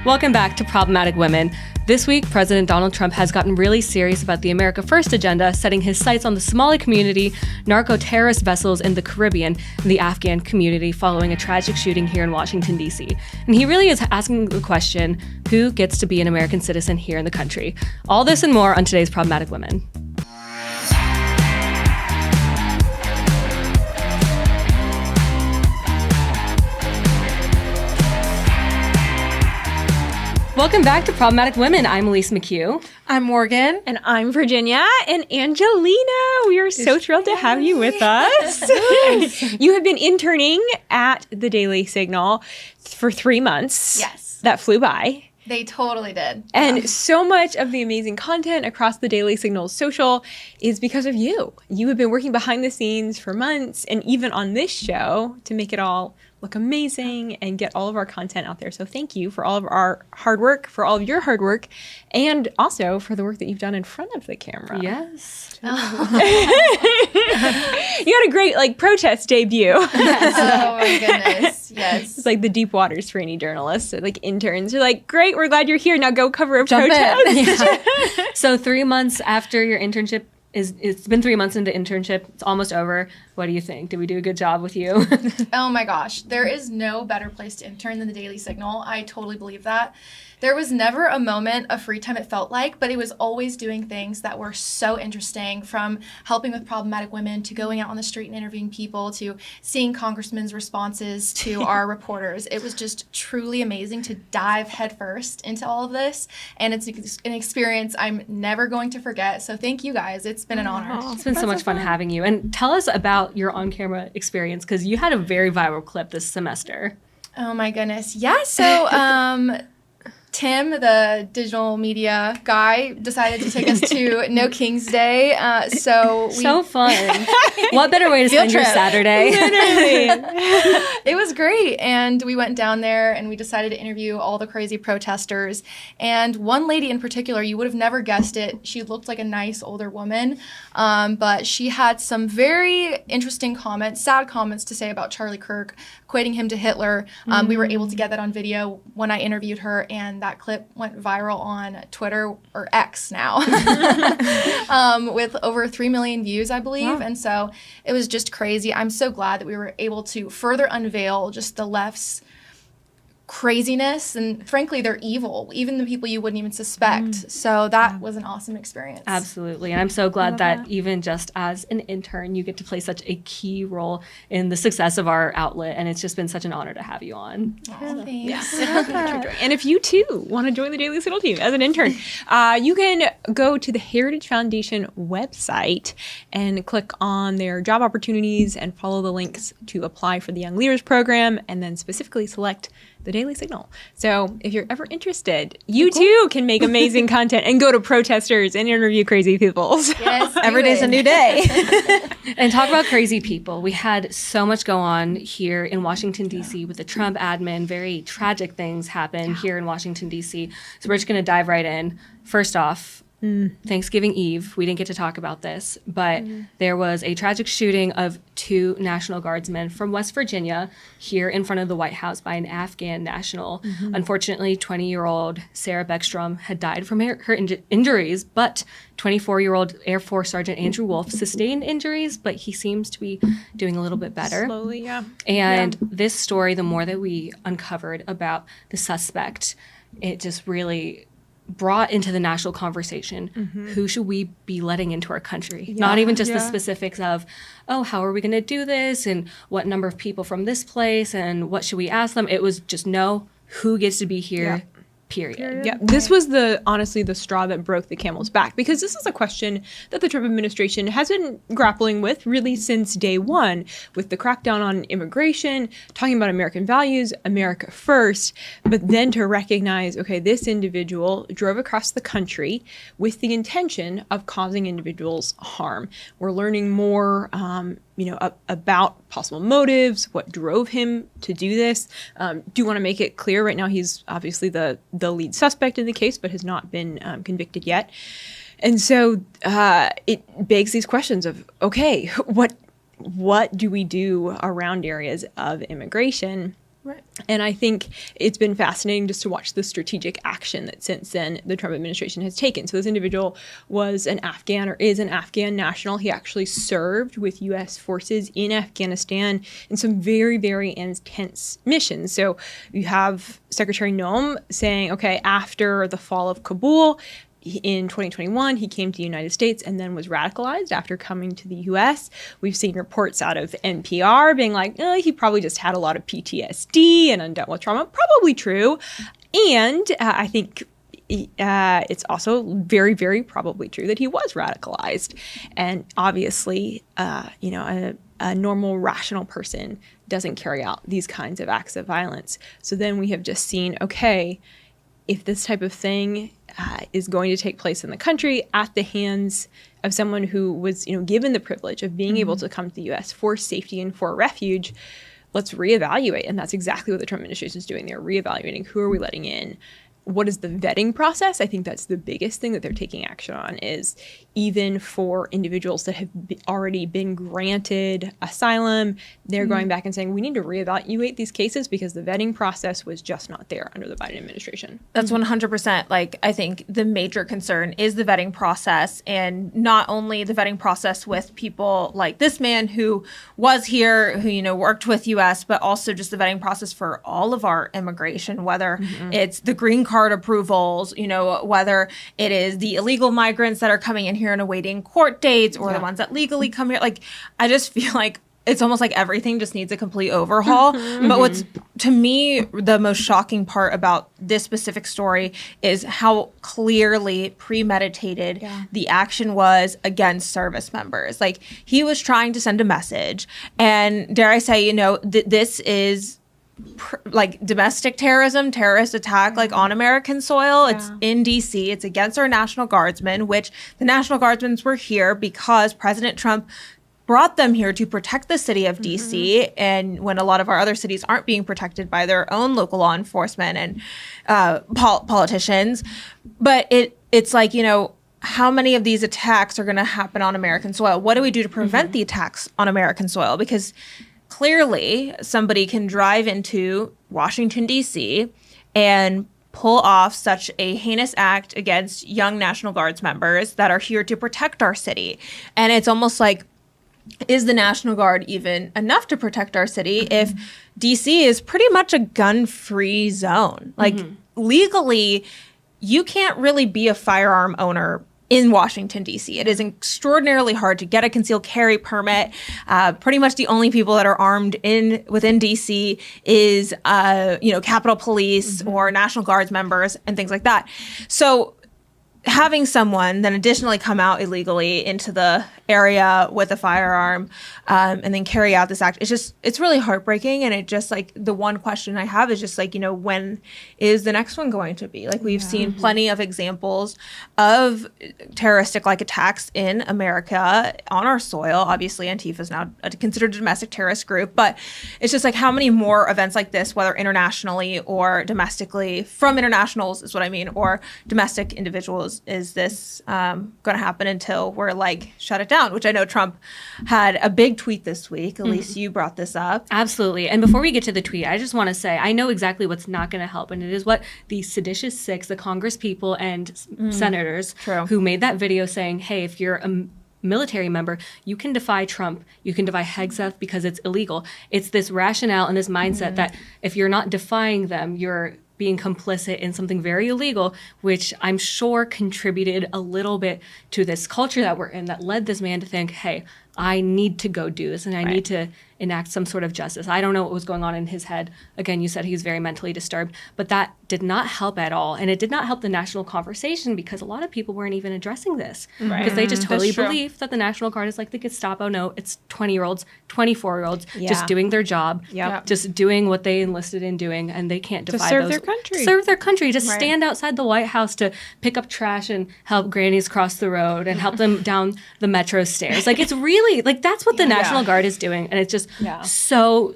Welcome back to Problematic Women. This week, President Donald Trump has gotten really serious about the America First agenda, setting his sights on the Somali community, narco-terrorist vessels in the Caribbean, and the Afghan community following a tragic shooting here in Washington, D.C. And he really is asking the question, who gets to be an American citizen here in the country? All this and more on today's Problematic Women. Welcome back to Problematic Women. I'm Elise McHugh. I'm Morgan. And I'm Virginia. And Angelina, we are so thrilled to have you with us. You have been interning at the Daily Signal for 3 months. Yes. That flew by. They totally did. And so much of the amazing content across the Daily Signal's social is because of you. You have been working behind the scenes for months and even on this show to make it all look amazing and get all of our content out there. So thank you for all of our hard work, for all of your hard work, and also for the work that you've done in front of the camera. Yes. You had a great protest debut. Oh my goodness. Yes. It's like the deep waters for any journalist. So, interns are like, great, we're glad you're here. Now go cover a protest. Yeah. So 3 months after your internship, it's been 3 months into internship. It's almost over. What do you think? Did we do a good job with you? Oh my gosh. There is no better place to intern than the Daily Signal. I totally believe that. There was never a moment of free time it felt like, but it was always doing things that were so interesting, from helping with problematic women to going out on the street and interviewing people to seeing congressmen's responses to our reporters. It was just truly amazing to dive headfirst into all of this, and it's an experience I'm never going to forget. So thank you guys. It's been an honor. It's been so much fun having you. And tell us about your on-camera experience, because you had a very viral clip this semester. Oh my goodness. Yeah, so Tim, the digital media guy, decided to take us to No King's Day. So fun. What better way to spend your Saturday? Literally. It was great. And we went down there and we decided to interview all the crazy protesters. And one lady in particular, you would have never guessed it. She looked like a nice older woman, but she had some very interesting comments, sad comments to say about Charlie Kirk, equating him to Hitler. We were able to get that on video when I interviewed her, and that clip went viral on Twitter, or X now, with over 3 million views, I believe. Wow. And so it was just crazy. I'm so glad that we were able to further unveil just the left's craziness, and frankly, they're evil, even the people you wouldn't even suspect. So that was an awesome experience. Absolutely. And I'm so glad that even just as an intern, you get to play such a key role in the success of our outlet. And it's just been such an honor to have you on. Oh, thanks. And if you too want to join the Daily Signal team as an intern, you can go to the Heritage Foundation website and click on their job opportunities and follow the links to apply for the Young Leaders Program, and then specifically select the Daily Signal. So if you're ever interested, you too can make amazing content and go to protesters and interview crazy people. Yes, every day's a new day. And talk about crazy people. We had so much go on here in Washington, D.C. with the Trump admin. Very tragic things happen here in Washington, D.C. So we're just going to dive right in. First off, Thanksgiving Eve, we didn't get to talk about this, but there was a tragic shooting of 2 National Guardsmen from West Virginia here in front of the White House by an Afghan national. Unfortunately, 20-year-old Sarah Beckstrom had died from her injuries, but 24-year-old Air Force Sergeant Andrew Wolf sustained injuries, but he seems to be doing a little bit better. Slowly, yeah. And this story, the more that we uncovered about the suspect, it just really brought into the national conversation, who should we be letting into our country? Not even just the specifics of, how are we going to do this, and what number of people from this place, and what should we ask them? It was just who gets to be here, period. Yeah, this was honestly the straw that broke the camel's back, because this is a question that the Trump administration has been grappling with really since day one, with the crackdown on immigration, talking about American values, America first, but then to recognize, okay, this individual drove across the country with the intention of causing individuals harm. We're learning more about possible motives, what drove him to do this. Do want to make it clear right now, he's obviously the lead suspect in the case, but has not been convicted yet. And so it begs these questions of, okay, what do we do around areas of immigration? Right. And I think it's been fascinating just to watch the strategic action that since then the Trump administration has taken. So this individual was an Afghan or is an Afghan national. He actually served with U.S. forces in Afghanistan in some very, very intense missions. So you have Secretary Noem saying, okay, after the fall of Kabul, in 2021, he came to the United States and then was radicalized after coming to the U.S. We've seen reports out of NPR being like, he probably just had a lot of PTSD and undealt with trauma. Probably true. And I think it's also very, very probably true that he was radicalized. And obviously, a normal, rational person doesn't carry out these kinds of acts of violence. So then we have just seen, okay, if this type of thing is going to take place in the country at the hands of someone who was, given the privilege of being able to come to the U.S. for safety and for refuge, let's reevaluate. And that's exactly what the Trump administration is doing. They're reevaluating who are we letting in. What is the vetting process? I think that's the biggest thing that they're taking action on, is even for individuals that have already been granted asylum, they're going back and saying, we need to reevaluate these cases because the vetting process was just not there under the Biden administration. That's 100%. I think the major concern is the vetting process, and not only the vetting process with people like this man who was here, who, worked with U.S., but also just the vetting process for all of our immigration, whether it's the green card approvals, whether it is the illegal migrants that are coming in here and awaiting court dates, or the ones that legally come here. I just feel like it's almost like everything just needs a complete overhaul. But what's, to me, the most shocking part about this specific story is how clearly premeditated the action was against service members. He was trying to send a message, and dare I say, this is domestic terrorism, terrorist attack, on American soil. It's in DC. It's against our National Guardsmen, which the National Guardsmen were here because President Trump brought them here to protect the city of DC, and when a lot of our other cities aren't being protected by their own local law enforcement and politicians. But it's how many of these attacks are going to happen on American soil? What do we do to prevent the attacks on American soil? Because clearly, somebody can drive into Washington, D.C. and pull off such a heinous act against young National Guards members that are here to protect our city. And it's almost like, is the National Guard even enough to protect our city if D.C. is pretty much a gun-free zone? Legally, you can't really be a firearm owner in Washington, D.C. It is extraordinarily hard to get a concealed carry permit. Pretty much the only people that are armed within D.C. is, Capitol Police or National Guards members and things like that. So having someone then additionally come out illegally into the area with a firearm and then carry out this act, it's really heartbreaking. And it just the one question I have is just when is the next one going to be? We've seen plenty of examples of terroristic attacks in America on our soil. Obviously, Antifa is now considered a domestic terrorist group, but it's just how many more events like this, whether internationally or domestically, from internationals is what I mean, or domestic individuals, is this going to happen until we're shut it down? Which I know Trump had a big tweet this week. Elise, you brought this up. Absolutely. And before we get to the tweet, I just want to say I know exactly what's not going to help, and it is what the seditious six, the Congress people and senators who made that video saying, hey, if you're a military member, you can defy Trump, you can defy Hegseth because it's illegal. It's this rationale and this mindset that if you're not defying them, you're being complicit in something very illegal, which I'm sure contributed a little bit to this culture that we're in that led this man to think, hey, I need to go do this and I need to enact some sort of justice. I don't know what was going on in his head. Again, you said he was very mentally disturbed, but that did not help at all. And it did not help the national conversation because a lot of people weren't even addressing this because they just totally believe that the National Guard is like the Gestapo. No, it's 20-year-olds, 24-year-olds just doing their job, just doing what they enlisted in doing, and they can't defy serve their country. Serve their country. Just stand outside the White House to pick up trash and help grannies cross the road and help them down the metro stairs. It's really, that's what the National Guard is doing. And it's just so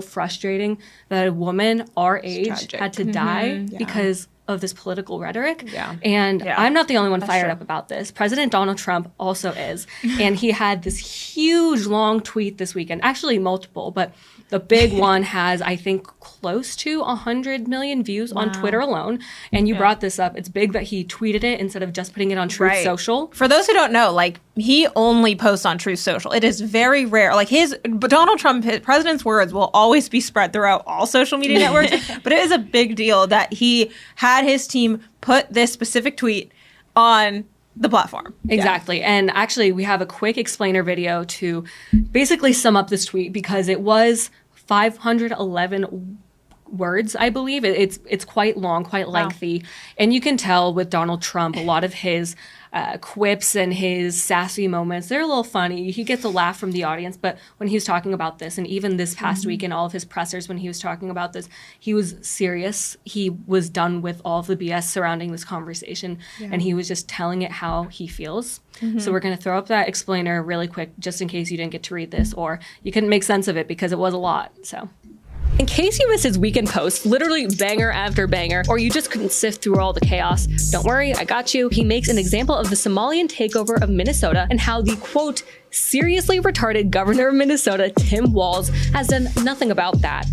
frustrating that a woman our age had to die because of this political rhetoric. Yeah. And I'm not the only one fired true. up about this. President Donald Trump also is. And he had this huge long tweet this weekend, actually multiple, but the big one has, I think, close to 100 million views on Twitter alone. And you brought this up. It's big that he tweeted it instead of just putting it on Truth Social. For those who don't know, like, he only posts on Truth Social. It is very rare. Like, Donald Trump, his president's words will always be spread throughout all social media networks. But it is a big deal that he had his team put this specific tweet on the platform. Exactly. And actually, we have a quick explainer video to basically sum up this tweet because it was 511 words, I believe. It's quite long, quite lengthy. And you can tell with Donald Trump, a lot of his quips and his sassy moments, they're a little funny. He gets a laugh from the audience. But when he was talking about this, and even this past week in all of his pressers, when he was talking about this, he was serious. He was done with all of the BS surrounding this conversation. And he was just telling it how he feels. So we're going to throw up that explainer really quick, just in case you didn't get to read this or you couldn't make sense of it because it was a lot. So in case you missed his weekend post, literally banger after banger, or you just couldn't sift through all the chaos, don't worry, I got you. He makes an example of the Somalian takeover of Minnesota and how the, quote, seriously retarded governor of Minnesota, Tim Walz, has done nothing about that.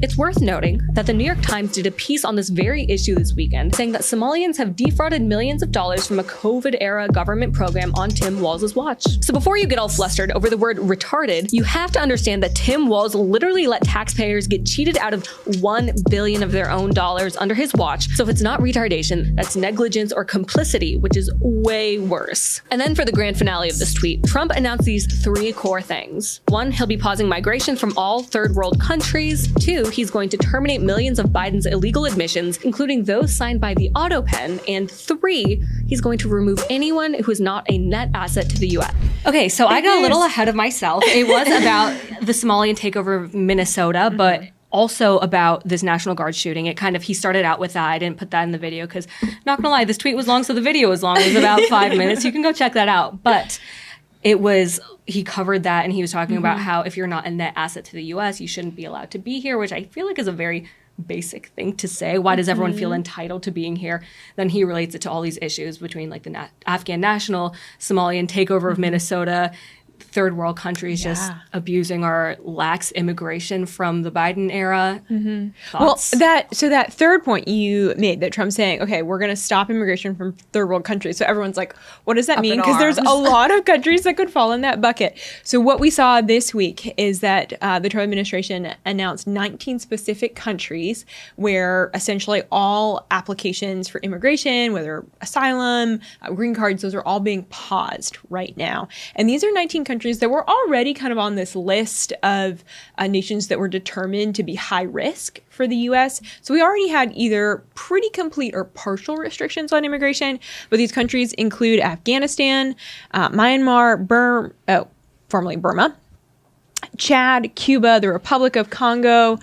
It's worth noting that the New York Times did a piece on this very issue this weekend, saying that Somalians have defrauded millions of dollars from a COVID-era government program on Tim Walz's watch. So before you get all flustered over the word retarded, you have to understand that Tim Walz literally let taxpayers get cheated out of $1 billion of their own dollars under his watch. So if it's not retardation, that's negligence or complicity, which is way worse. And then for the grand finale of this tweet, Trump announced these 3 core things. 1, he'll be pausing migration from all third world countries. 2, he's going to terminate millions of Biden's illegal admissions, including those signed by the Autopen. And 3, he's going to remove anyone who is not a net asset to the U.S. Okay, so I got a little ahead of myself. It was about the Somalian takeover of Minnesota, but also about this National Guard shooting. He started out with that. I didn't put that in the video because, not gonna lie, this tweet was long, so the video was long. It was about 5 minutes. You can go check that out. But he covered that, and he was talking about how if you're not a net asset to the U.S., you shouldn't be allowed to be here, which I feel like is a very basic thing to say. Why does everyone feel entitled to being here? Then he relates it to all these issues between like the Afghan national, Somalian takeover of Minnesota, third world countries just abusing our lax immigration from the Biden era. Thoughts? Well, that third point you made, that Trump's saying, okay, we're going to stop immigration from third world countries. So everyone's like, what does that Up mean? in Because there's a arms. lot of countries that could fall in that bucket. So what we saw this week is that the Trump administration announced 19 specific countries where essentially all applications for immigration, whether asylum, green cards, those are all being paused right now. And these are 19 countries that were already kind of on this list of nations that were determined to be high risk for the U.S. So we already had either pretty complete or partial restrictions on immigration, but these countries include Afghanistan, Myanmar, formerly Burma, Chad, Cuba, the Republic of Congo,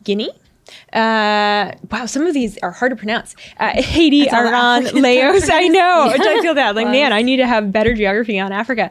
Guinea. Wow, some of these are hard to pronounce. Haiti, Iran, Laos. I know. Which I feel bad. Like, man, I need to have better geography on Africa.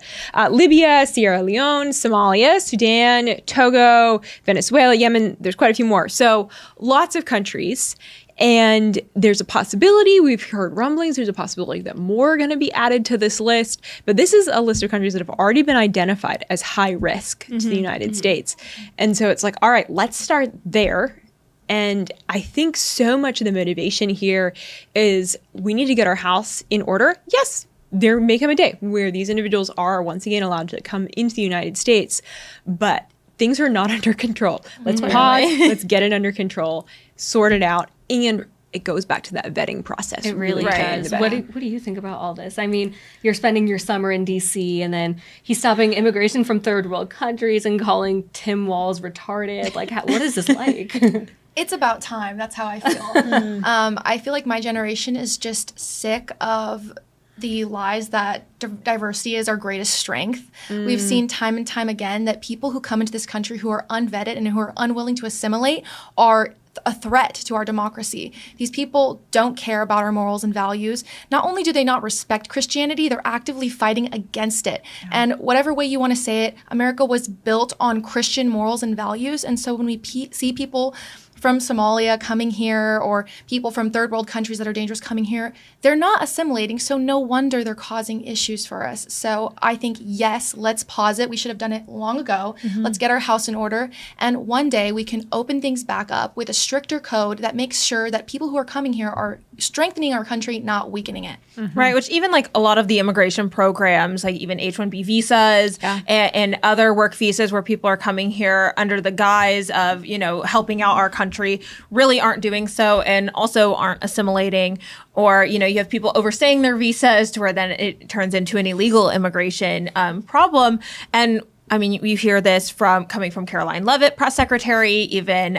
Libya, Sierra Leone, Somalia, Sudan, Togo, Venezuela, Yemen. There's quite a few more. So lots of countries. And there's a possibility, we've heard rumblings, there's a possibility that more are going to be added to this list. But this is a list of countries that have already been identified as high risk to the United States. And so it's like, all right, let's start there. And I think so much of the motivation here is we need to get our house in order. Yes, there may come a day where these individuals are once again allowed to come into the United States, but things are not under control. Let's pause, let's get it under control, sort it out, and it goes back to that vetting process. It really does. What do you think about all this? I mean, you're spending your summer in D.C. and then he's stopping immigration from third world countries and calling Tim Walz retarded. Like, what is this like? It's about time. That's how I feel. I feel like my generation is just sick of the lies that diversity is our greatest strength. We've seen time and time again that people who come into this country who are unvetted and who are unwilling to assimilate are a threat to our democracy. These people don't care about our morals and values. Not only do they not respect Christianity, they're actively fighting against it. And whatever way you want to say it, America was built on Christian morals and values. And so when we see people from Somalia coming here, or people from third world countries that are dangerous coming here, they're not assimilating, so no wonder they're causing issues for us. So I think, yes, let's pause it. We should have done it long ago. Let's get our house in order, and one day we can open things back up with a stricter code that makes sure that people who are coming here are strengthening our country, not weakening it. Right, which even like a lot of the immigration programs, like even H-1B visas and other work visas where people are coming here under the guise of, helping out our country, really aren't doing so, and also aren't assimilating. Or, you have people overstaying their visas to where then it turns into an illegal immigration problem. And I mean, you hear this coming from Caroline Leavitt, press secretary, even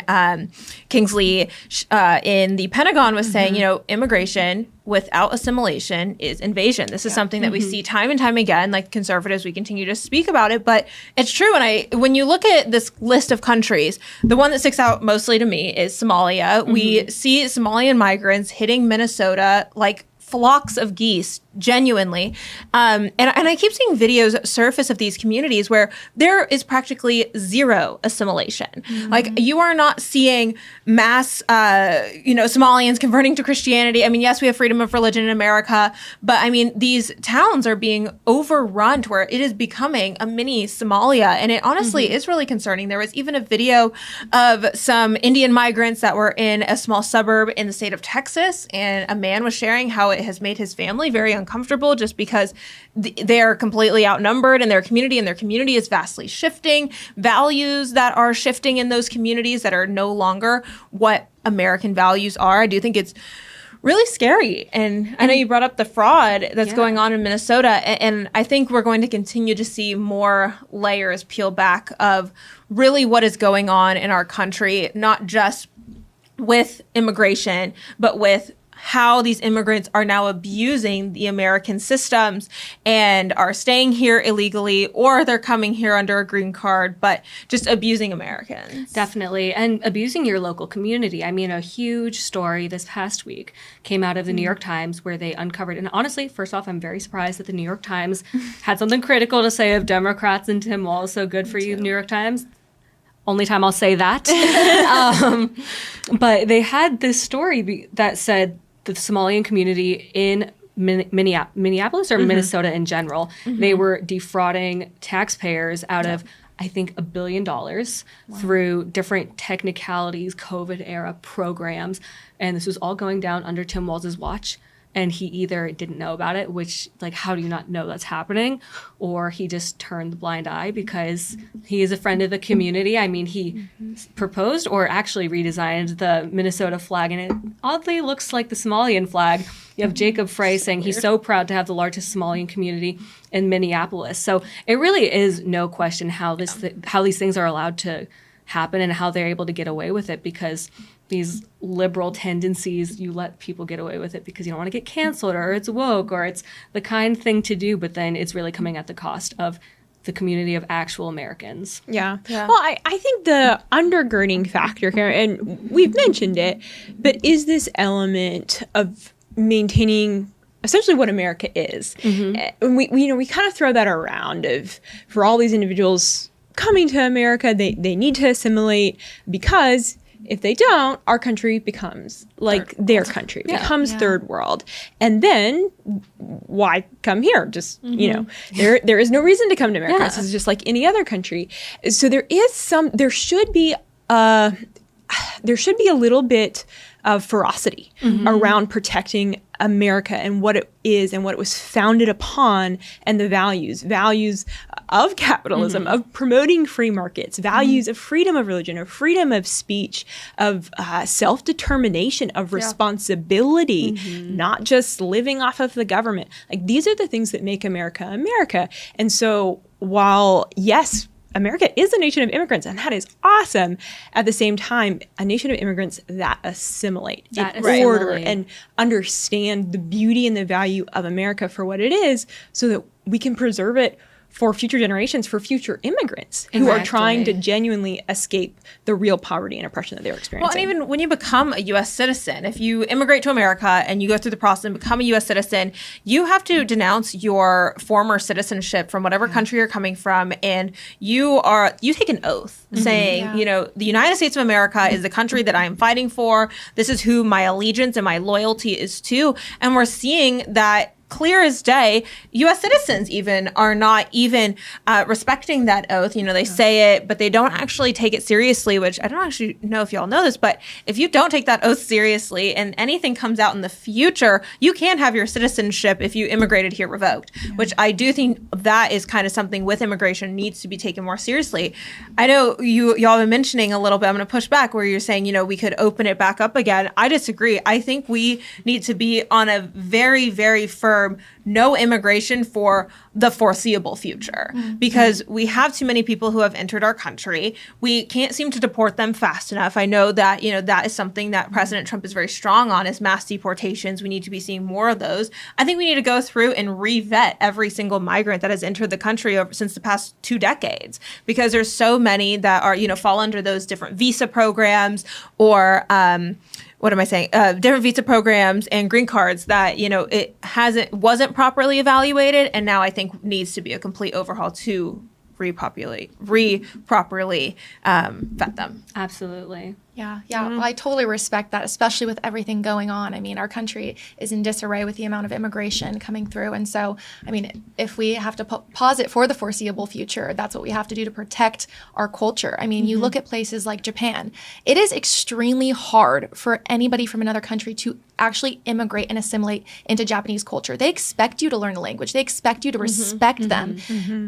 Kingsley in the Pentagon was saying, immigration without assimilation is invasion. This is something that we see time and time again. Like conservatives, we continue to speak about it, but it's true. And when you look at this list of countries, the one that sticks out mostly to me is Somalia. We see Somalian migrants hitting Minnesota like flocks of geese, genuinely. And I keep seeing videos surface of these communities where there is practically zero assimilation. Like you are not seeing mass, Somalians converting to Christianity. I mean, yes, we have freedom of religion in America, but I mean, these towns are being overrun to where it is becoming a mini Somalia. And it honestly is really concerning. There was even a video of some Indian migrants that were in a small suburb in the state of Texas, and a man was sharing how it has made his family very uncomfortable just because they're completely outnumbered in their community, and their community is vastly shifting. Values that are shifting in those communities that are no longer what American values are. I do think it's really scary. And I know you brought up the fraud that's going on in Minnesota, and I think we're going to continue to see more layers peel back of really what is going on in our country, not just with immigration, but with how these immigrants are now abusing the American systems and are staying here illegally, or they're coming here under a green card, but just abusing Americans. Definitely. And abusing your local community. I mean, a huge story this past week came out of the New York Times where they uncovered, and honestly, first off, I'm very surprised that the New York Times had something critical to say of Democrats and Tim Walz. So good for you, New York Times. Only time I'll say that. But they had this story that said the Somalian community in Minneapolis or Minnesota in general, they were defrauding taxpayers out of, I think, $1 billion through different technicalities, COVID-era programs. And this was all going down under Tim Walz's watch. And he either didn't know about it, which, like, how do you not know that's happening? Or he just turned the blind eye because he is a friend of the community. I mean, he proposed or actually redesigned the Minnesota flag, and it oddly looks like the Somalian flag. You have Jacob Frey saying he's so proud to have the largest Somalian community in Minneapolis. So it really is no question how these things are allowed to happen and how they're able to get away with it, because these liberal tendencies, you let people get away with it because you don't want to get canceled, or it's woke, or it's the kind thing to do, but then it's really coming at the cost of the community of actual Americans. Yeah. Well, I think the undergirding factor here, and we've mentioned it, but is this element of maintaining essentially what America is. And we kind of throw that around of, for all these individuals coming to America, they need to assimilate, because if they don't, our country becomes like their country, becomes third world. And then why come here? Just, there is no reason to come to America. This is just like any other country. So there should be a little bit of ferocity around protecting America and what it is and what it was founded upon, and the values of capitalism, of promoting free markets, values of freedom of religion, of freedom of speech, of self-determination, of responsibility, not just living off of the government. Like, these are the things that make America America. And so while, yes, America is a nation of immigrants, and that is awesome. At the same time, a nation of immigrants that assimilate, order, and understand the beauty and the value of America for what it is, so that we can preserve it for future generations, for future immigrants who are trying to genuinely escape the real poverty and oppression that they're experiencing. Well, and even when you become a U.S. citizen, if you immigrate to America and you go through the process and become a U.S. citizen, you have to denounce your former citizenship from whatever country you're coming from, and you take an oath saying, the United States of America is the country that I am fighting for. This is who my allegiance and my loyalty is to. And we're seeing that clear as day, U.S. citizens even are not even respecting that oath. They say it, but they don't actually take it seriously, which I don't actually know if y'all know this, but if you don't take that oath seriously and anything comes out in the future, you can have your citizenship if you immigrated here revoked, which I do think that is kind of something with immigration needs to be taken more seriously. I know y'all have been mentioning a little bit, I'm going to push back where you're saying, we could open it back up again. I disagree. I think we need to be on a very, very firm no immigration for the foreseeable future because we have too many people who have entered our country. We can't seem to deport them fast enough. I know that, that is something that President Trump is very strong on is mass deportations. We need to be seeing more of those. I think we need to go through and re-vet every single migrant that has entered the country since the past 2 decades because there's so many that are, fall under those different visa programs or, different visa programs and green cards that, it wasn't properly evaluated. And now I think needs to be a complete overhaul to properly vet them. Absolutely. Yeah. I totally respect that, especially with everything going on. I mean, our country is in disarray with the amount of immigration coming through. And so, if we have to pause it for the foreseeable future, that's what we have to do to protect our culture. You look at places like Japan. It is extremely hard for anybody from another country to actually immigrate and assimilate into Japanese culture. They expect you to learn the language. They expect you to respect them.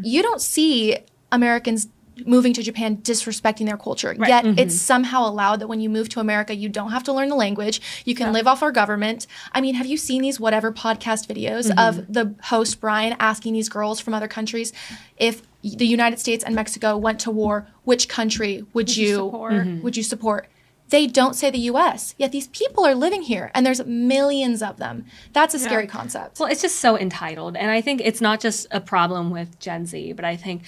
You don't see Americans moving to Japan disrespecting their culture. Right. Yet it's somehow allowed that when you move to America, you don't have to learn the language. You can live off our government. Have you seen these whatever podcast videos of the host Brian asking these girls from other countries if the United States and Mexico went to war, which country would you support? They don't say the U.S., yet these people are living here, and there's millions of them. That's a scary concept. Well, it's just so entitled, and I think it's not just a problem with Gen Z, but I think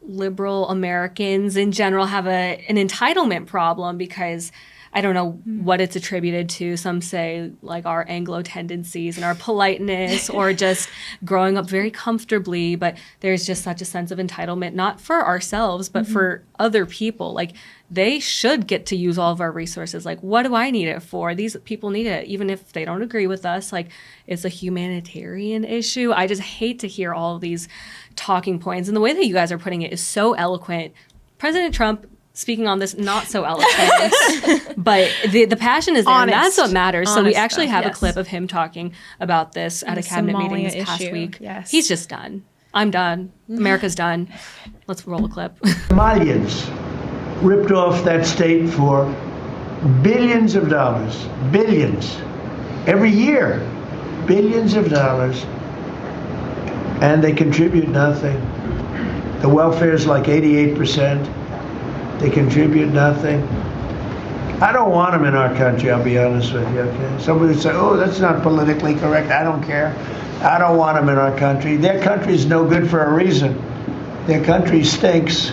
liberal Americans in general have an entitlement problem because I don't know what it's attributed to. Some say like our Anglo tendencies and our politeness or just growing up very comfortably. But there's just such a sense of entitlement, not for ourselves, but for other people. Like they should get to use all of our resources. Like, what do I need it for? These people need it, even if they don't agree with us. Like, it's a humanitarian issue. I just hate to hear all of these talking points. And the way that you guys are putting it is so eloquent. President Trump speaking on this, not so eloquent, but the passion is there, and that's what matters. So we actually have a clip of him talking about this at a cabinet meeting this past week. Yes. He's just done. I'm done. America's done. Let's roll a clip. Somalians ripped off that state for billions of dollars, billions, every year, billions of dollars, and they contribute nothing. The welfare is like 88%. They contribute nothing. I don't want them in our country, I'll be honest with you, okay? Somebody would say, oh, that's not politically correct. I don't care. I don't want them in our country. Their country is no good for a reason. Their country stinks,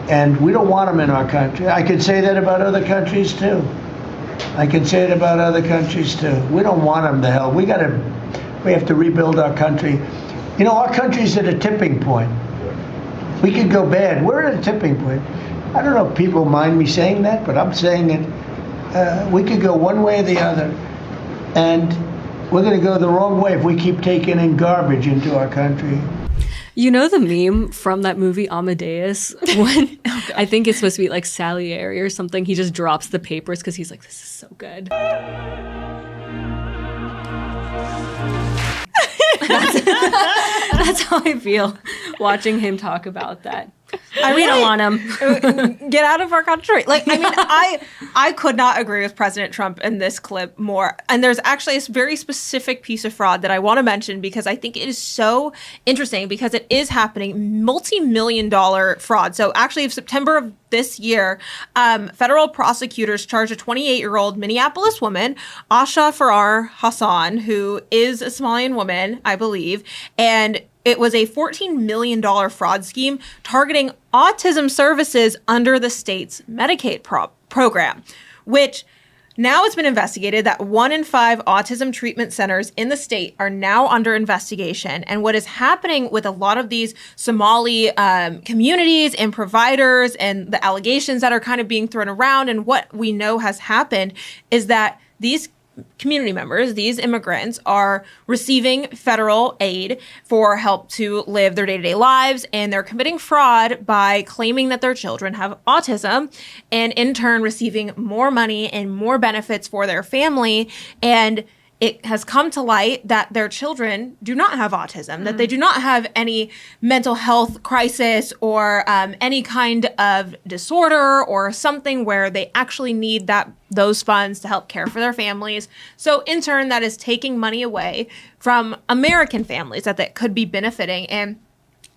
and we don't want them in our country. I could say that about other countries, too. I can say it about other countries, too. We don't want them to hell. We have to rebuild our country. You know, our country's at a tipping point. We could go bad. We're at a tipping point. I don't know if people mind me saying that, but I'm saying it. We could go one way or the other, and we're going to go the wrong way if we keep taking in garbage into our country. You know the meme from that movie Amadeus when I think it's supposed to be like Salieri or something. He just drops the papers because he's like, this is so good. That's how I feel watching him talk about that. We don't want him. Get out of our country. Like, I mean, I could not agree with President Trump in this clip more. And there's actually a very specific piece of fraud that I want to mention because I think it is so interesting because it is happening, multi-million-dollar fraud. So actually, in September of this year, federal prosecutors charged a 28-year-old Minneapolis woman, Asha Farrar Hassan, who is a Somalian woman, I believe, and it was a $14 million fraud scheme targeting autism services under the state's Medicaid program, which now it's been investigated that 1 in 5 autism treatment centers in the state are now under investigation. And what is happening with a lot of these Somali communities and providers and the allegations that are kind of being thrown around and what we know has happened is that these community members, these immigrants, are receiving federal aid for help to live their day-to-day lives, and they're committing fraud by claiming that their children have autism, and in turn receiving more money and more benefits for their family. And it has come to light that their children do not have autism, that they do not have any mental health crisis or any kind of disorder or something where they actually need those funds to help care for their families. So in turn, that is taking money away from American families that could be benefiting. And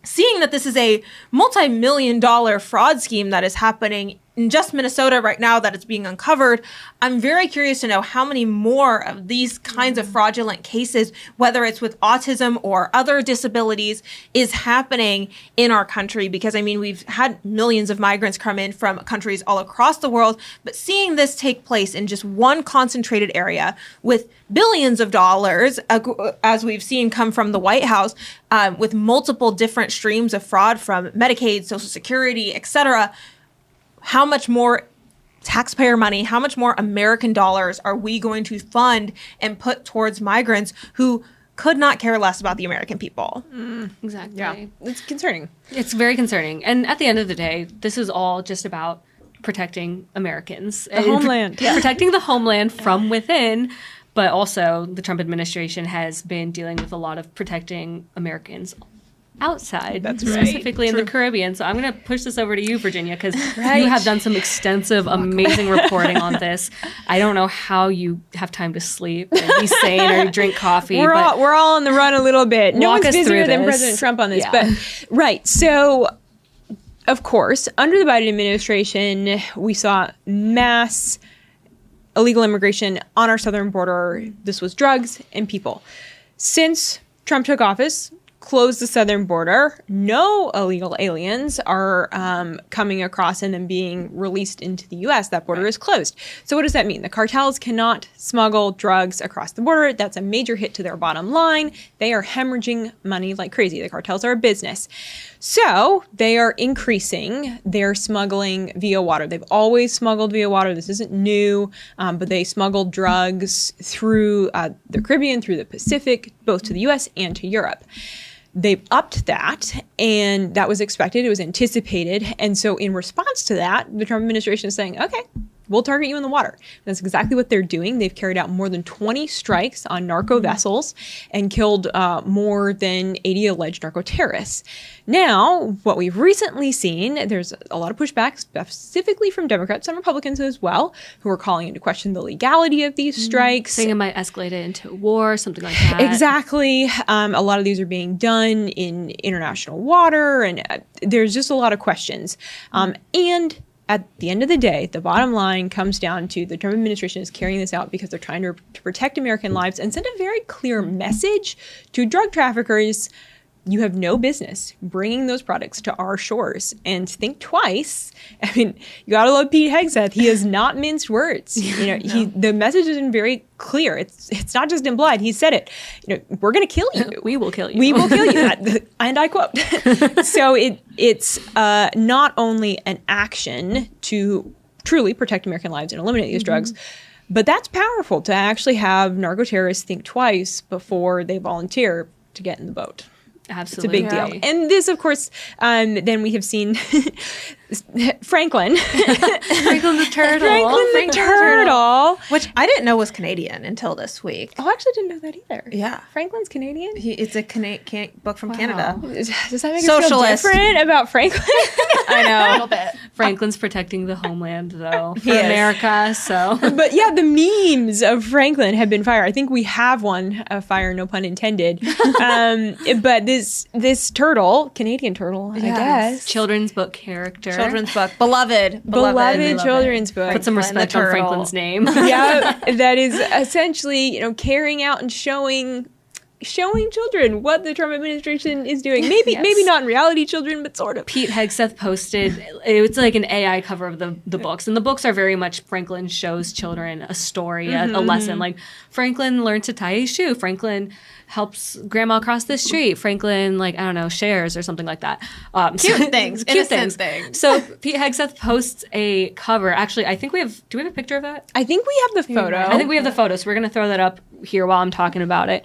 seeing that this is a multi-million-dollar fraud scheme that is happening in just Minnesota right now that it's being uncovered, I'm very curious to know how many more of these kinds of fraudulent cases, whether it's with autism or other disabilities, is happening in our country. Because, I mean, we've had millions of migrants come in from countries all across the world, but seeing this take place in just one concentrated area with billions of dollars, as we've seen come from the White House, with multiple different streams of fraud from Medicaid, Social Security, et cetera, how much more taxpayer money, how much more American dollars are we going to fund and put towards migrants who could not care less about the American people? Exactly. Yeah, it's concerning. It's very concerning. And at the end of the day, this is all just about protecting Americans. The homeland. Protecting the homeland from within. But also, the Trump administration has been dealing with a lot of protecting Americans outside, That's right. specifically in the Caribbean. So I'm going to push this over to you, Virginia, because you have done some extensive, amazing reporting on this. I don't know how you have time to sleep and be sane or drink coffee. We're all on the run a little bit. No Walk one's us through busier than this. President Trump on this. Yeah. But right. So, of course, under the Biden administration, we saw mass illegal immigration on our southern border. This was drugs and people. Since Trump took office, closed the southern border, no illegal aliens are coming across and then being released into the U.S. That border is closed. So what does that mean? The cartels cannot smuggle drugs across the border. That's a major hit to their bottom line. They are hemorrhaging money like crazy. The cartels are a business. So they are increasing their smuggling via water. They've always smuggled via water. This isn't new, but they smuggled drugs through the Caribbean, through the Pacific, both to the U.S. and to Europe. They've upped that, and that was expected. It was anticipated. And so in response to that, the Trump administration is saying, okay, we'll target you in the water. And that's exactly what they're doing. They've carried out more than 20 strikes on narco vessels and killed more than 80 alleged narco terrorists. Now, what we've recently seen, there's a lot of pushback, specifically from Democrats, some Republicans as well, who are calling into question the legality of these strikes. Saying it might escalate it into war, something like that. Exactly. A lot of these are being done in international water, and there's just a lot of questions. And at the end of the day, the bottom line comes down to the Trump administration is carrying this out because they're trying to protect American lives and send a very clear message to drug traffickers. You have no business bringing those products to our shores, and think twice. I mean, you gotta love Pete Hegseth. He has not minced words. The message has been very clear. It's not just implied. He said it. We're gonna kill you. We will kill you. We will kill you. And I quote. So it's not only an action to truly protect American lives and eliminate these drugs, but that's powerful to actually have narco terrorists think twice before they volunteer to get in the boat. Absolutely. It's a big deal. And this, of course, then we have seen Franklin. Franklin the turtle. Franklin the turtle. Which I didn't know was Canadian until this week. Oh, I actually didn't know that either. Yeah. Franklin's Canadian? It's a book from Canada. Does that make us feel different about Franklin? I know. A little bit. Franklin's protecting the homeland, though, for America, so. But yeah, the memes of Franklin have been fire. I think we have one, fire, no pun intended. But this turtle, Canadian turtle, I guess. Children's book character. Children's book. Beloved children's book. Put some respect on Franklin's name. Yeah, that is essentially, carrying out and showing showing children what the Trump administration is doing. Maybe not in reality children, but sort of. Pete Hegseth posted, it's like an AI cover of the books. And the books are very much Franklin shows children a story, a lesson. Like Franklin learned to tie his shoe. Franklin helps grandma cross the street. Franklin, like, I don't know, shares or something like that. Cute things. Cute Innocent things. So Pete Hegseth posts a cover. Actually, I think do we have a picture of that? I think we have the photo. I think we have the photo. So we're going to throw that up here while I'm talking about it.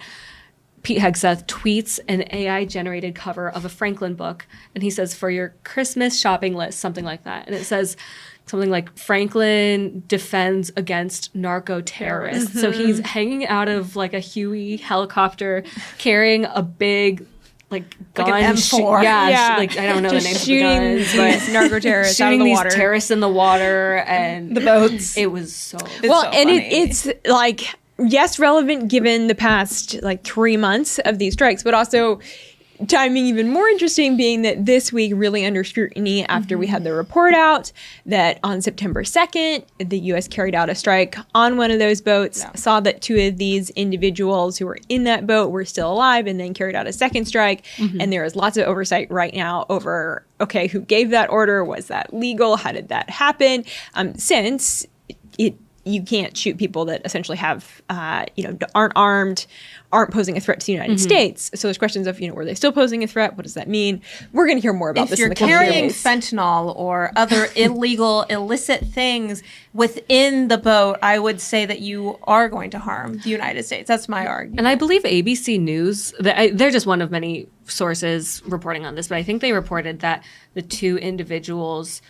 Pete Hegseth tweets an AI-generated cover of a Franklin book, and he says, for your Christmas shopping list, something like that. And it says something like, Franklin defends against narco-terrorists. So he's hanging out of like a Huey helicopter carrying a big gun. Like an M4. Like I don't know the name of the guns, but narco-terrorists out of shooting the these water. terrorists in the water and The boats. It was so Well, so and funny. it's like, yes, relevant given the past like 3 months of these strikes, but also timing even more interesting being that this week really under scrutiny after we had the report out that on September 2nd, the U.S. carried out a strike on one of those boats, saw that 2 of these individuals who were in that boat were still alive, and then carried out a second strike. And there is lots of oversight right now over, okay, who gave that order? Was that legal? How did that happen? Since you can't shoot people that essentially have, aren't armed, aren't posing a threat to the United States. So there's questions of, were they still posing a threat? What does that mean? We're going to hear more about If this you're in the coming carrying days. fentanyl or other illicit things within the boat, I would say that you are going to harm the United States. That's my argument. And I believe ABC News, they're just one of many sources reporting on this, but I think they reported that the 2 individuals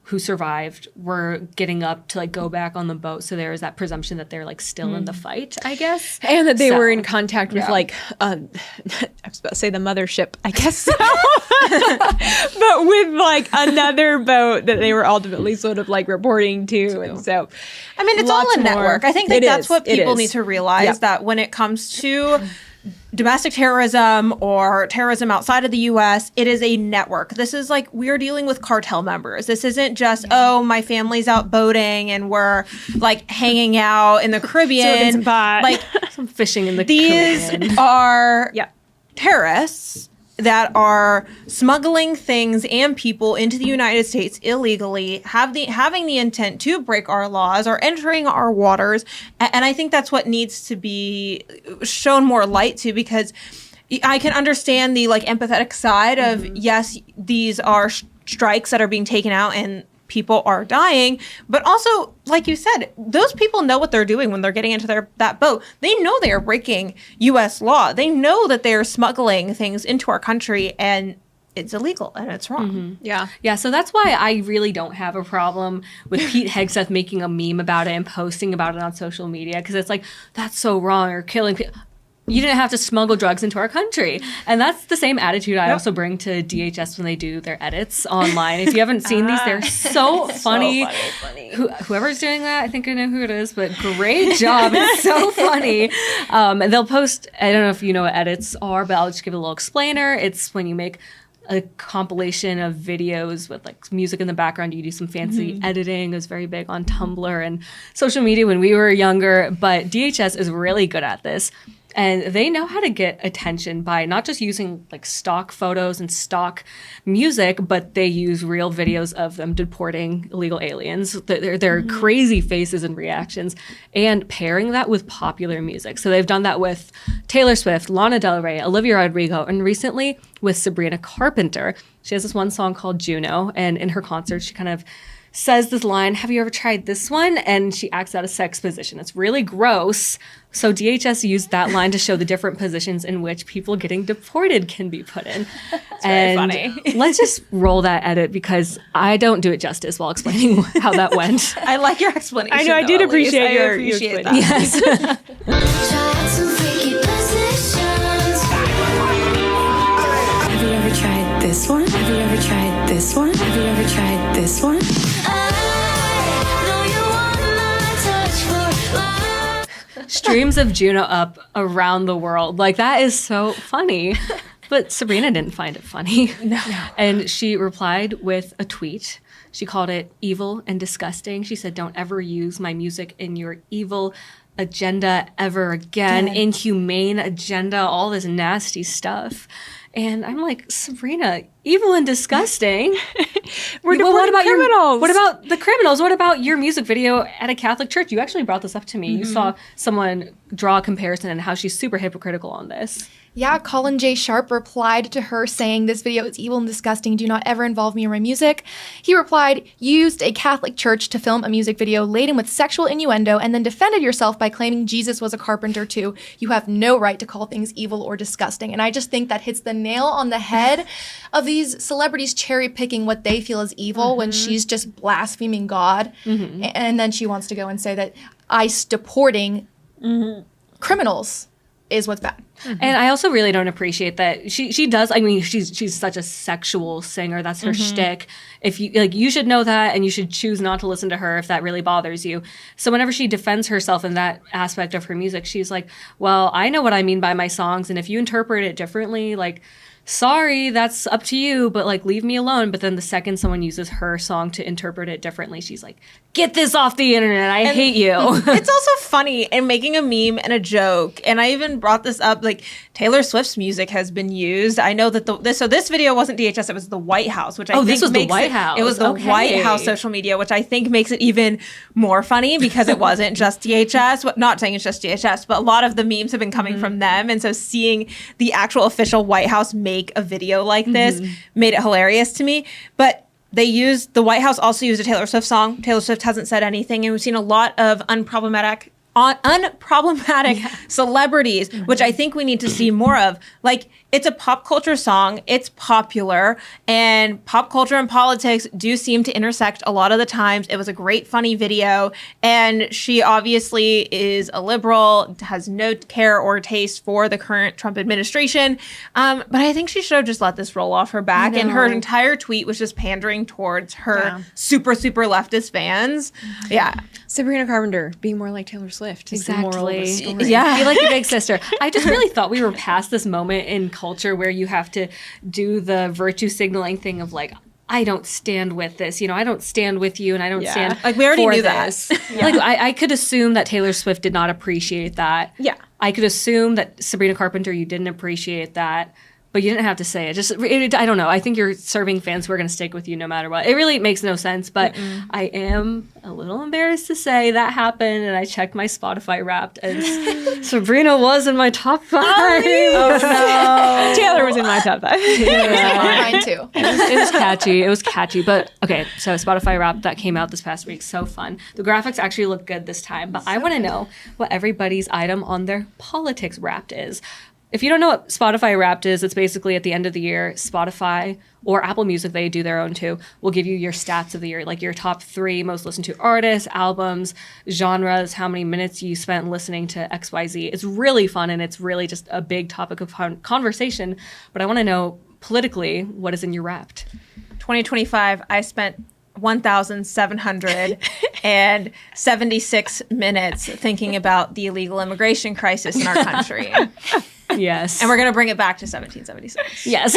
who survived were getting up to like go back on the boat. So there was that presumption that they're like still in the fight, I guess. And that they were in contact with I was about to say the mothership, I guess so. But with like another boat that they were ultimately sort of like reporting to. And so, I mean, it's all a network. I think that that's what people need to realize, that when it comes to domestic terrorism or terrorism outside of the U.S., it is a network. This is like we're dealing with cartel members. This isn't just, my family's out boating and we're like hanging out in the Caribbean. Like some fishing in the Caribbean. These are terrorists that are smuggling things and people into the United States illegally, having the intent to break our laws or entering our waters. And I think that's what needs to be shown more light to, because I can understand the like empathetic side of, yes, these are strikes that are being taken out and people are dying, but also, like you said, those people know what they're doing when they're getting into that boat. They know they are breaking U.S. law. They know that they are smuggling things into our country, and it's illegal and it's wrong. Yeah. So that's why I really don't have a problem with Pete Hegseth making a meme about it and posting about it on social media, because it's like, that's so wrong, or killing people. You didn't have to smuggle drugs into our country. And that's the same attitude I also bring to DHS when they do their edits online. If you haven't seen these, they're so funny. Whoever's doing that, I think I know who it is, but great job. It's so funny. And they'll post, I don't know if you know what edits are, but I'll just give a little explainer. It's when you make a compilation of videos with like music in the background. You do some fancy editing. It was very big on Tumblr and social media when we were younger, but DHS is really good at this. And they know how to get attention by not just using like stock photos and stock music, but they use real videos of them deporting illegal aliens. Their crazy faces and reactions, and pairing that with popular music. So they've done that with Taylor Swift, Lana Del Rey, Olivia Rodrigo, and recently with Sabrina Carpenter. She has this one song called Juno, and in her concert, she kind of says this line, "Have you ever tried this one?" And she acts out a sex position. It's really gross. So DHS used that line to show the different positions in which people getting deported can be put in. That's very funny. Let's just roll that edit, because I don't do it justice while explaining how that went. I like your explanation. I know, I did appreciate your appreciate that. Yes. Tried some freaky positions. Have you ever tried this one? Have you ever tried this one? Have you ever tried this one? Streams of Juno up around the world. Like, that is so funny. But Sabrina didn't find it funny. No. And she replied with a tweet. She called it evil and disgusting. She said, "Don't ever use my music in your evil, agenda ever again, inhumane agenda, all this nasty stuff. And I'm like, Sabrina, evil and disgusting. We're deporting criminals. What about the criminals? What about your music video at a Catholic church? You actually brought this up to me. You saw someone draw a comparison and how she's super hypocritical on this. Yeah, Colin J. Sharp replied to her saying, "This video is evil and disgusting. Do not ever involve me or my music." He replied, "You used a Catholic church to film a music video laden with sexual innuendo and then defended yourself by claiming Jesus was a carpenter too. You have no right to call things evil or disgusting." And I just think that hits the nail on the head of these celebrities cherry picking what they feel is evil when she's just blaspheming God. And then she wants to go and say that ICE deporting criminals is what's bad. And I also really don't appreciate that she does. I mean, she's such a sexual singer. That's her shtick. If you like, you should know that, and you should choose not to listen to her if that really bothers you. So whenever she defends herself in that aspect of her music, she's like, "Well, I know what I mean by my songs, and if you interpret it differently, like, sorry, that's up to you, but like, leave me alone." But then the second someone uses her song to interpret it differently, she's like, "Get this off the internet. I hate you." It's also funny and making a meme and a joke. And I even brought this up, like Taylor Swift's music has been used. I know that this video wasn't DHS, it was the White House, which I think this was the makes White House. It was the White House social media, which I think makes it even more funny because it wasn't just DHS. Not saying it's just DHS, but a lot of the memes have been coming from them. And so seeing the actual official White House make a video like this made it hilarious to me. But the White House also used a Taylor Swift song. Taylor Swift hasn't said anything, and we've seen a lot of unproblematic celebrities, which I think we need to see more of. Like, it's a pop culture song, it's popular, and pop culture and politics do seem to intersect a lot of the times. It was a great, funny video, and she obviously is a liberal, has no care or taste for the current Trump administration, but I think she should have just let this roll off her back, and her entire tweet was just pandering towards her super, super leftist fans. Yeah. Sabrina Carpenter being more like Taylor Swift. Is the moral of the story. Yeah. Be like your big sister. I just really thought we were past this moment in culture where you have to do the virtue signaling thing of like, I don't stand with this. You know, I don't stand with you, and I don't stand like we already for knew this. that. Like I could assume that Taylor Swift did not appreciate that. Yeah. I could assume that Sabrina Carpenter, you didn't appreciate that. But you didn't have to say it. I don't know. I think you're serving fans who are going to stick with you no matter what. It really makes no sense. But I am a little embarrassed to say that happened. And I checked my Spotify Wrapped, and Sabrina was in my top 5. Oh, no. Taylor was in my top 5. Mine too. It was catchy. It was catchy. But okay, so Spotify Wrapped that came out this past week. So fun. The graphics actually look good this time. But I want to know what everybody's item on their politics Wrapped is. If you don't know what Spotify Wrapped is, it's basically at the end of the year, Spotify or Apple Music, they do their own too, will give you your stats of the year, like your top 3 most listened to artists, albums, genres, how many minutes you spent listening to XYZ. It's really fun, and it's really just a big topic of conversation. But I want to know politically, what is in your Wrapped? 2025, I spent 1,776 minutes thinking about the illegal immigration crisis in our country. Yes. And we're going to bring it back to 1776. Yes.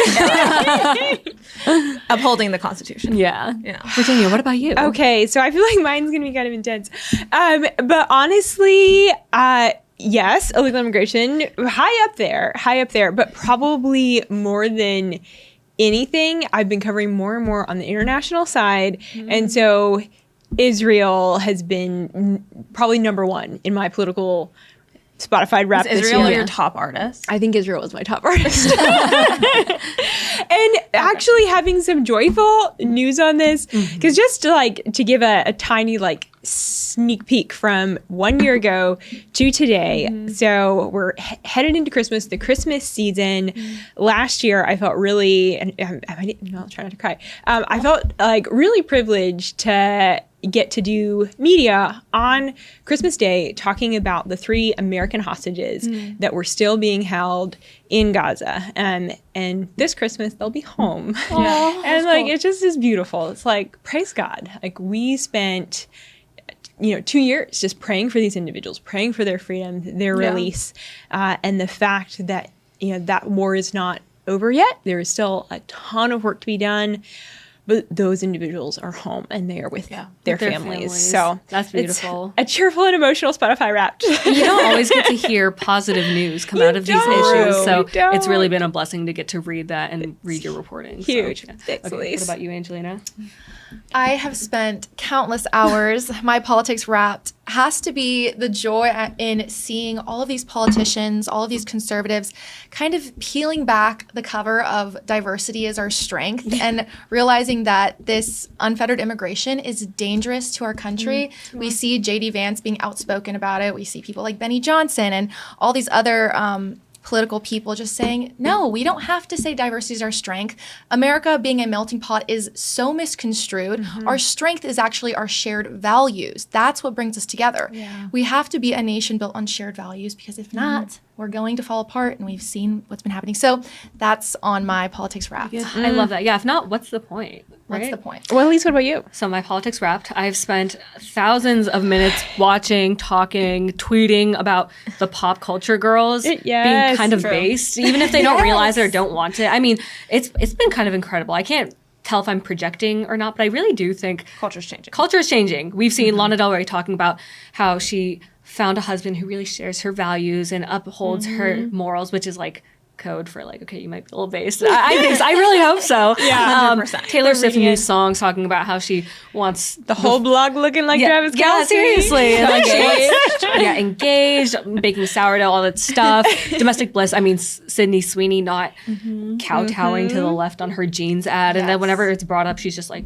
Upholding the Constitution. Yeah. Yeah. Virginia, what about you? Okay, so I feel like mine's going to be kind of intense. But honestly, yes, illegal immigration, high up there, but probably more than anything, I've been covering more and more on the international side. And so Israel has been probably number 1 in my political Spotify Wrapped this year. Is Israel your top artist? I think Israel is my top artist. And actually having some joyful news on this, because just to give a tiny sneak peek from 1 year ago to today. So we're headed into Christmas, the Christmas season. Last year, I felt really, and I'm not trying not to cry. I felt really privileged to get to do media on Christmas Day talking about the 3 American hostages that were still being held in Gaza. And this Christmas, they'll be home. And it just is beautiful. It's praise God. We spent 2 years just praying for these individuals, praying for their freedom, their release, and the fact that, that war is not over yet. There is still a ton of work to be done. but those individuals are home and they are with their With their families. So that's beautiful. It's a cheerful and emotional Spotify Wrapped. You don't always get to hear positive news come out of these issues. So it's really been a blessing to get to read that and read your reporting. Huge. So, Thanks, okay, Elise. what about you, Angelina? I have spent countless hours. My Politics Wrapped has to be the joy in seeing all of these politicians, all of these conservatives kind of peeling back the cover of diversity as our strength and realizing that this unfettered immigration is dangerous to our country. We see J.D. Vance being outspoken about it. We see people like Benny Johnson and all these other political people just saying, no, we don't have to say diversity is our strength. America being a melting pot is so misconstrued. Our strength is actually our shared values. That's what brings us together. We have to be a nation built on shared values, because if not, we're going to fall apart, and we've seen what's been happening. So that's on my Politics Wrapped. I love that. Yeah, if not, what's the point? Right? What's the point? Well, Elise, what about you? So my Politics Wrapped, I've spent thousands of minutes watching, talking, tweeting about the pop culture girls being kind of based, even if they don't realize it or don't want it. I mean, it's been kind of incredible. I can't tell if I'm projecting or not, but I really do think Culture's changing. Culture is changing. We've seen Lana Del Rey talking about how she found a husband who really shares her values and upholds her morals, which is like code for like, okay, you might be a little based. I think so. I really hope so. Yeah, 100%. Taylor Swift new songs talking about how she wants The whole blog looking like Travis Kelce. Yeah, seriously. And like she wants, engaged, baking sourdough, all that stuff. Domestic bliss. I mean, Sydney Sweeney not kowtowing to the left on her jeans ad, and then whenever it's brought up, she's just like,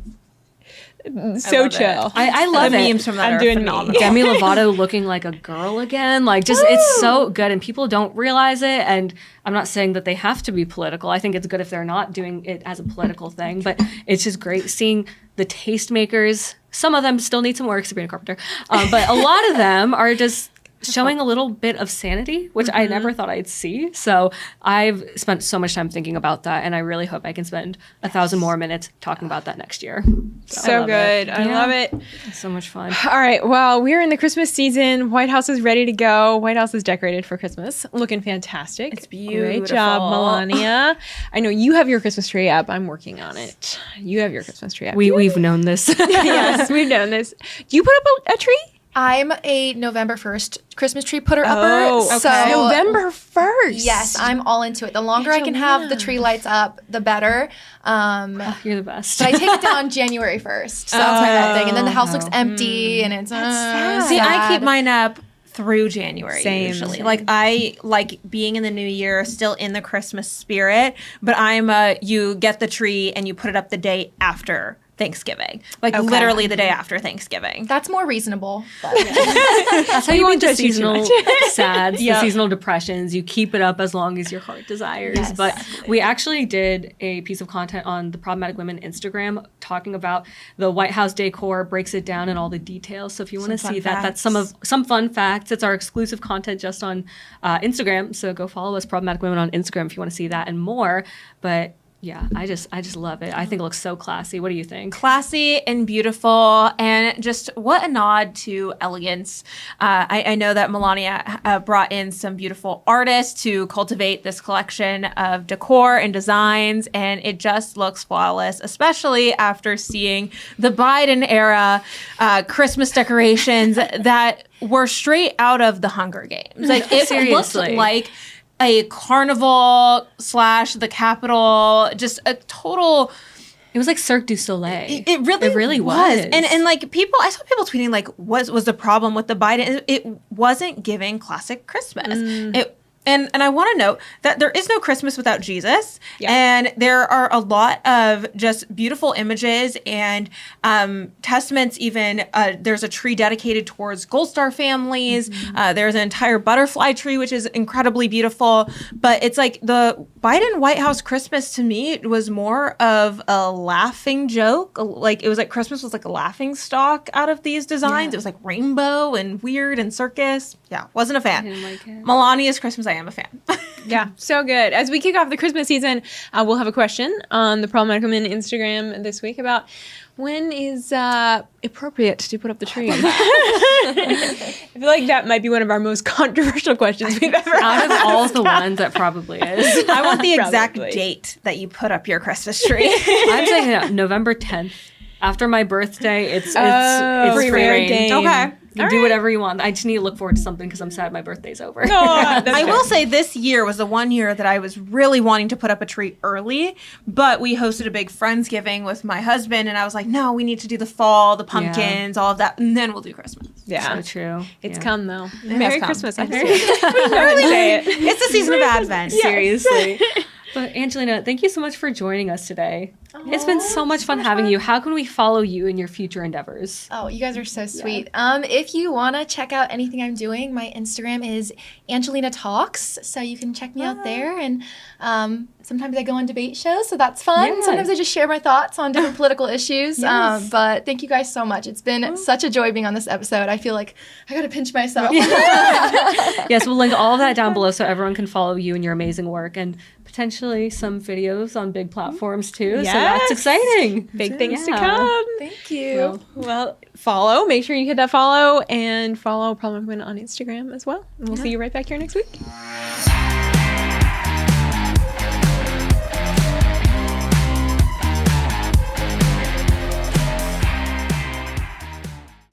So chill. I love the it. memes from that I'm are doing phenomenal. Demi Lovato looking like a girl again. Like, just, it's so good. And people don't realize it. And I'm not saying that they have to be political. I think it's good if they're not doing it as a political thing. But it's just great seeing the tastemakers. Some of them still need some work, Sabrina Carpenter. But a lot of them are just showing a little bit of sanity, which I never thought I'd see. So I've spent so much time thinking about that, and I really hope I can spend 1,000 more minutes talking about that next year. So good. I love it. It's so much fun. All right. Well, we're in the Christmas season. White House is ready to go. White House is decorated for Christmas. Looking fantastic. It's beautiful. Great job, Melania. I know you have your Christmas tree up. I'm working on it. You have your Christmas tree up. We've known this. Yes, we've known this. Do you put up a tree? I'm a November 1st Christmas tree putter-upper. Oh, okay. So November 1st. yes, I'm all into it. The longer I can have the tree lights up, the better. You're the best. But I take it down January 1st. So that's my bad thing. And then the house looks empty, and it's sad. See, I keep mine up through January usually. Same. Like, I like being in the new year, still in the Christmas spirit, but I'm you get the tree and you put it up the day after Thanksgiving. Like, literally the day after Thanksgiving. That's more reasonable. But That's how you beat the trust you too seasonal sads, the seasonal depressions. You keep it up as long as your heart desires. Yes. But we actually did a piece of content on the Problematic Women Instagram talking about the White House decor, breaks it down in all the details. So if you want to see that, that's some fun facts. It's our exclusive content just on Instagram. So go follow us, Problematic Women, on Instagram if you want to see that and more. But yeah, I just love it. I think it looks so classy. What do you think? Classy and beautiful, and just what a nod to elegance. I know that Melania brought in some beautiful artists to cultivate this collection of decor and designs, and it just looks flawless, especially after seeing the Biden era Christmas decorations that were straight out of the Hunger Games. Like, it looked like a carnival / the Capitol, just a total. It was like Cirque du Soleil. It really was. And like, I saw people tweeting like, what was the problem with the Biden? It wasn't giving classic Christmas. And I want to note that there is no Christmas without Jesus. Yeah. And there are a lot of just beautiful images and testaments. Even there's a tree dedicated towards Gold Star families. There's an entire butterfly tree, which is incredibly beautiful. But it's like the Biden White House Christmas, to me, it was more of a laughing joke. Like, it was like Christmas was like a laughing stock out of these designs. It was like rainbow and weird and circus. Yeah, wasn't a fan. I didn't like it. Melania's Christmas, I am a fan. Yeah, so good. As we kick off the Christmas season, we'll have a question on the Problematic Women Instagram this week about When is appropriate to put up the tree? I feel like that might be one of our most controversial questions we've ever Out of all the ones, that probably is. I want the exact Probably. date that you put up your Christmas tree. I'm saying November 10th. After my birthday, it's free free reign. game. Okay. You do whatever you want. I just need to look forward to something because I'm sad my birthday's over. I will say this year was the one year that I was really wanting to put up a tree early, but we hosted a big Friendsgiving with my husband, and I was like, no, we need to do the fall, the pumpkins, all of that, and then we'll do Christmas. Yeah. So true. It's Yeah. come, though. It Merry has Christmas. come. I say it. It's the season of Advent. Seriously. But Angelina, thank you so much for joining us today. It's been so much fun having you. How can we follow you in your future endervors? Oh, you guys are so sweet. If you want to check out anything I'm doing, my Instagram is Angelina Talks, so you can check me out there. And sometimes I go on debate shows, so that's fun. Yeah. Sometimes I just share my thoughts on different political issues. But thank you guys so much. It's been such a joy being on this episode. I feel like I got to pinch myself. Yes, we'll link all of that down below so everyone can follow you and your amazing work and potentially some videos on big platforms too. So that's exciting. Big things to Yeah. come. Thank you. Well, follow. Make sure you hit that follow and follow Problem Women on Instagram as well. And we'll see you right back here next week.